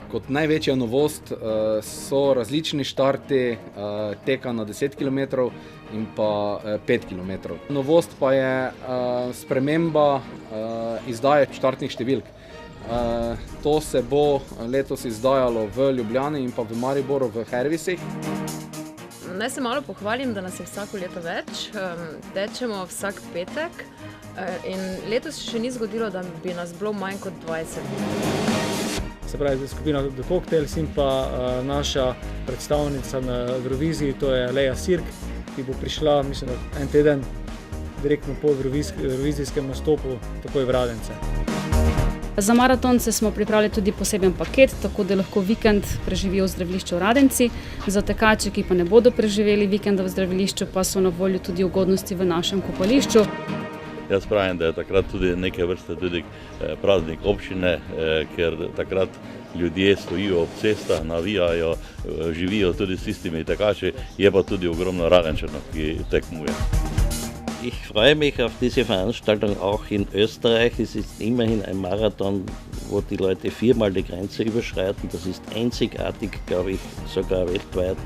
Kot največja novost so različni štarti teka na 10 km in pa 5 km. Novost pa je sprememba izdaje štartnih številk. To se bo letos izdajalo v Ljubljani in pa v Mariboru v Hervisih. Naj se malo pohvalim, da nas je vsako leto več. Tečemo vsak petek in letos se še ni zgodilo, da bi nas bilo manj kot 20. Se pravi, skupina The Cocktails in pa naša predstavnica na Evroviziji, to je Leja Sirk, ki bo prišla, mislim, en teden direktno po evrovizijskem nastopu, takoj v Radence. Za maratonce smo pripravili tudi poseben paket, tako da lahko vikend preživijo v zdravilišču v Radenci. Za tekače, ki pa ne bodo preživeli vikenda v zdravilišču, pa so na voljo tudi ugodnosti v našem kopališču. Jaz pravim, da je takrat tudi neke vrste tudi praznik občine, ker takrat ljudje stojijo ob cestah, navijajo, živijo tudi s tistimi tekači, je pa tudi ogromno Radenčanov, ki tekmuje. Ich freue mich auf diese Veranstaltung auch in Österreich. Es ist immerhin ein Marathon, wo die Leute 4-mal die Grenze überschreiten. Das ist einzigartig, glaube ich, sogar weltweit.